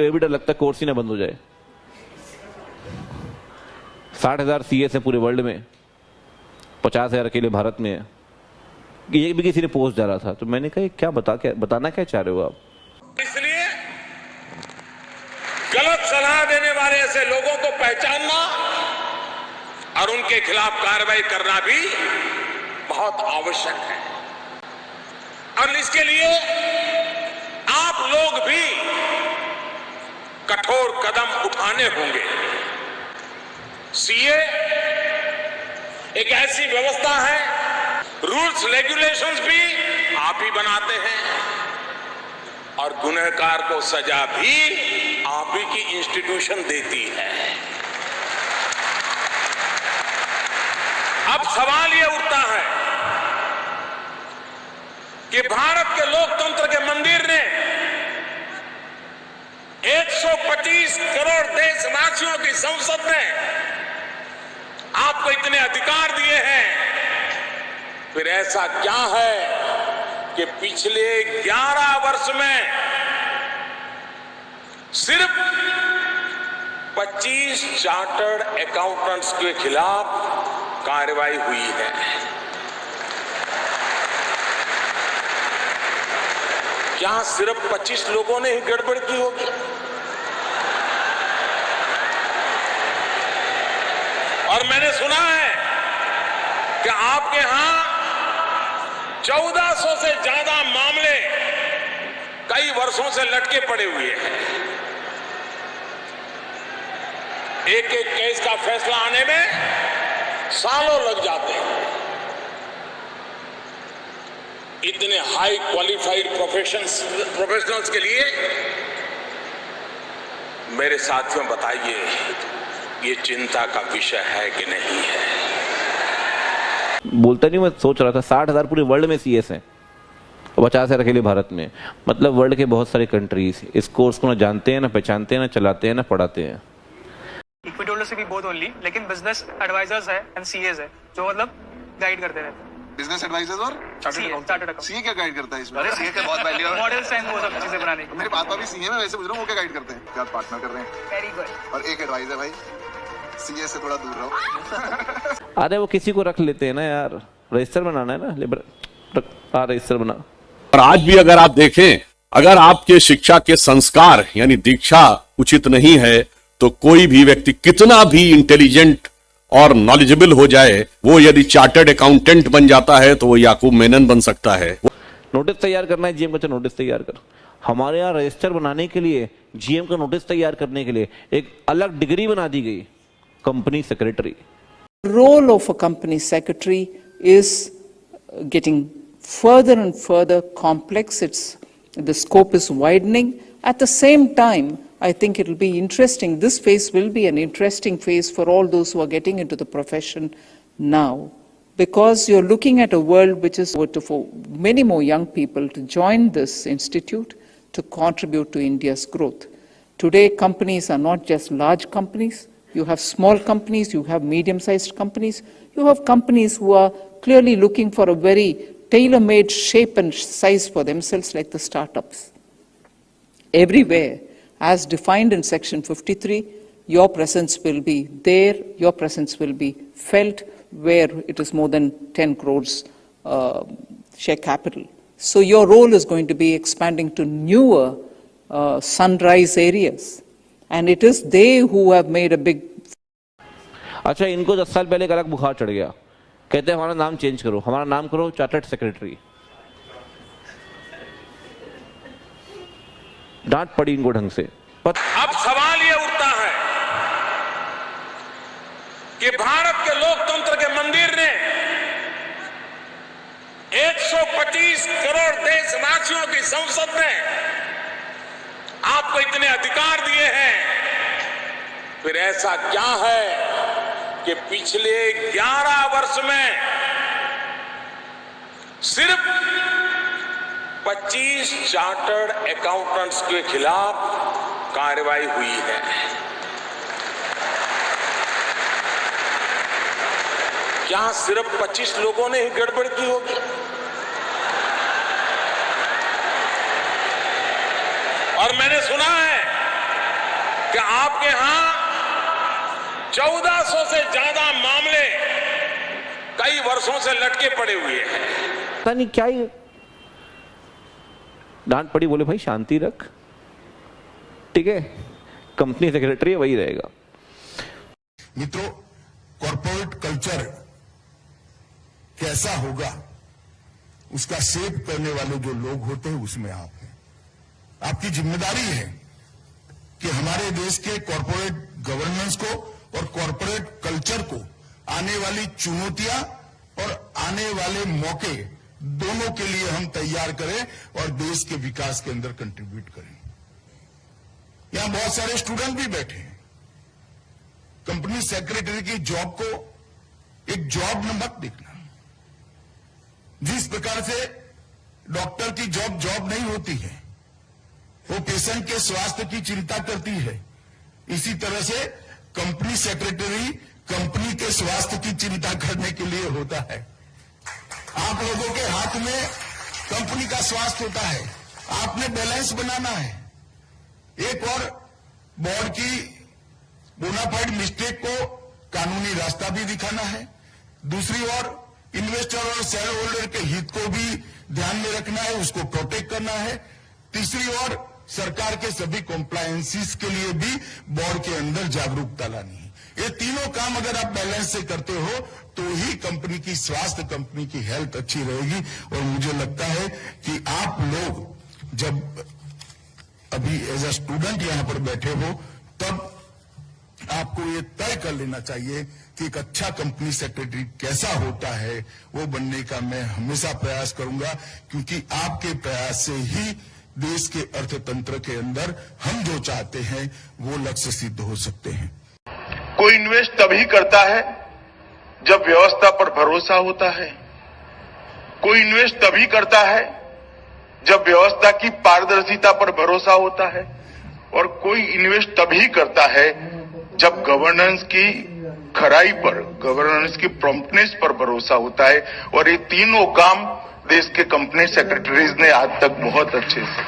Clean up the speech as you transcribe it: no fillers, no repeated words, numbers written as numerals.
ये भी डर लगता है कोर्स ही ना बंद हो जाए। 60,000 सीएस है पूरे वर्ल्ड में, 50,000 अकेले भारत में है। ये भी किसी ने पोस्ट डाला था तो मैंने कहा क्या बताना क्या चाह रहे हो आप? इसलिए गलत सलाह देने वाले ऐसे लोगों को पहचानना और उनके खिलाफ कार्रवाई करना भी बहुत आवश्यक है। और इसके लिए आप लोग भी कठोर कदम उठाने होंगे। सीए एक ऐसी व्यवस्था है, रूल्स रेगुलेशंस भी आप ही बनाते हैं और गुनहगार को सजा भी आप ही की इंस्टीट्यूशन देती है। अब सवाल यह उठता है कि भारत के लोकतंत्र के मंदिर ने 125 करोड़ देशवासियों की संसद ने आपको इतने अधिकार दिए हैं, फिर ऐसा क्या है कि पिछले 11 वर्ष में सिर्फ 25 चार्टर्ड अकाउंटेंट्स के खिलाफ कार्रवाई हुई है। क्या सिर्फ 25 लोगों ने ही गड़बड़ की होगी? और मैंने सुना है कि आपके यहां 1400 से ज्यादा मामले कई वर्षों से लटके पड़े हुए हैं। एक एक केस का फैसला आने में सालों लग जाते हैं। इतने हाई क्वालिफाइड प्रोफेशनल्स के लिए मेरे साथियों बताइए, ये चिंता का विषय है कि नहीं है? बोलता नहीं, मैं सोच रहा था 60,000 पूरे वर्ल्ड में सीएस हैं और 50,000 अकेले भारत में। मतलब वर्ल्ड के बहुत सारे कंट्रीज इस कोर्स को ना जानते हैं, ना पहचानते हैं, ना चलाते हैं, ना पढ़ाते हैं। इक्विटी होल्डर्स से भी बहुत ओनली, लेकिन बिजनेस एडवाइजर्स है एंड सीएस है जो मतलब गाइड करते रहते हैं। बिजनेस एडवाइजर्स और चार्टर्ड अकाउंट सीए क्या गाइड करता है इसमें? अरे सीए के बहुत वैल्यू है। मॉडल्स एंड वो सब चीजें बनाने की। मेरे पापा भी सीए में, वैसे पूछ रहा हूं वो क्या गाइड करते हैं? क्या पार्टनर कर रहे हैं? Very good. और एक एडवाइजर भाई, सीए से थोड़ा दूर रहो। अरे वो किसी को रख लेते हैं ना यार, रजिस्टर बनाना है ना, रजिस्टर बना। और आज भी अगर आप देखें, अगर आपके शिक्षा के संस्कार यानी दीक्षा उचित नहीं है तो कोई भी व्यक्ति कितना भी इंटेलिजेंट और नॉलेजेबल हो जाए, वो यदि चार्टर्ड अकाउंटेंट बन जाता है तो वो याकूब मेनन बन सकता है। नोटिस तैयार करना है जीएम का, नोटिस तैयार कर। हमारे यहाँ रजिस्टर बनाने के लिए, जीएम का नोटिस तैयार करने के लिए एक अलग डिग्री बना दी गई, company secretary. Role of a company secretary is getting further and further complex. The scope is widening. At the same time, I think it will be interesting. This phase will be an interesting phase for all those who are getting into the profession now, because you're looking at a world which is for many more young people to join this institute to contribute to India's growth. Today, companies are not just large companies. You have small companies, you have medium-sized companies, you have companies who are clearly looking for a very tailor-made shape and size for themselves, like the startups. Everywhere, as defined in Section 53, your presence will be there, your presence will be felt where it is more than 10 crores share capital. So your role is going to be expanding to newer sunrise areas. And it is they who have made a big. अच्छा, इनको 10 साल पहले एक अलग बुखार चढ़ गया, कहते हैं हमारा नाम चेंज करो, हमारा नाम करो चार्टर्ड सेक्रेटरी। डांट पड़ी इनको ढंग से। अब सवाल यह उठता है कि भारत के लोकतंत्र के मंदिर ने 125 करोड़ देशवासियों की संसद ने आपको इतने अधिकार दिए हैं, फिर ऐसा क्या है कि पिछले 11 वर्ष में सिर्फ 25 चार्टर्ड अकाउंटेंट्स के खिलाफ कार्रवाई हुई है। क्या सिर्फ 25 लोगों ने ही गड़बड़ की होगी? और मैंने सुना है कि आपके यहां 1400 से ज्यादा मामले कई वर्षों से लटके पड़े हुए हैं। पता नहीं क्या ही डांट पड़ी, बोले भाई शांति रख, ठीक है, कंपनी सेक्रेटरी वही रहेगा। मित्रों, कॉर्पोरेट कल्चर कैसा होगा उसका शेप करने वाले जो लोग होते हैं उसमें आप हैं। आपकी जिम्मेदारी है कि हमारे देश के कॉर्पोरेट गवर्नेंस को और कॉर्पोरेट कल्चर को आने वाली चुनौतियां और आने वाले मौके दोनों के लिए हम तैयार करें और देश के विकास के अंदर कंट्रीब्यूट करें। यहां बहुत सारे स्टूडेंट भी बैठे हैं। कंपनी सेक्रेटरी की जॉब को एक जॉब न मत देखना। जिस प्रकार से डॉक्टर की जॉब नहीं होती है, वो पेशेंट के स्वास्थ्य की चिंता करती है, इसी तरह से कंपनी सेक्रेटरी कंपनी के स्वास्थ्य की चिंता करने के लिए होता है। आप लोगों के हाथ में कंपनी का स्वास्थ्य होता है, आपने बैलेंस बनाना है। एक और बोर्ड की बोनाफाइड मिस्टेक को कानूनी रास्ता भी दिखाना है, दूसरी ओर इन्वेस्टर और शेयर होल्डर के हित को भी ध्यान में रखना है, उसको प्रोटेक्ट करना है, तीसरी ओर सरकार के सभी कॉम्प्लायंसेस के लिए भी बोर्ड के अंदर जागरूकता लानी है। ये तीनों काम अगर आप बैलेंस से करते हो तो ही कंपनी की स्वास्थ्य, कंपनी की हेल्थ अच्छी रहेगी। और मुझे लगता है कि आप लोग जब अभी एज अ स्टूडेंट यहां पर बैठे हो तब आपको ये तय कर लेना चाहिए कि एक अच्छा कंपनी सेक्रेटरी कैसा होता है, वो बनने का मैं हमेशा प्रयास करूंगा, क्योंकि आपके प्रयास से ही देश के अर्थतंत्र के अंदर हम जो चाहते हैं वो लक्ष्य सिद्ध हो सकते हैं। कोई इन्वेस्ट तभी करता है जब व्यवस्था पर भरोसा होता है। कोई इन्वेस्ट तभी करता है जब व्यवस्था की पारदर्शिता पर भरोसा होता है, और कोई इन्वेस्ट तभी करता है जब गवर्नेंस की खराई पर, गवर्नेंस की प्रॉम्प्टनेस पर भरोसा होता है। और ये तीनों काम देश के कंपनी सेक्रेटरीज ने आज तक बहुत अच्छे से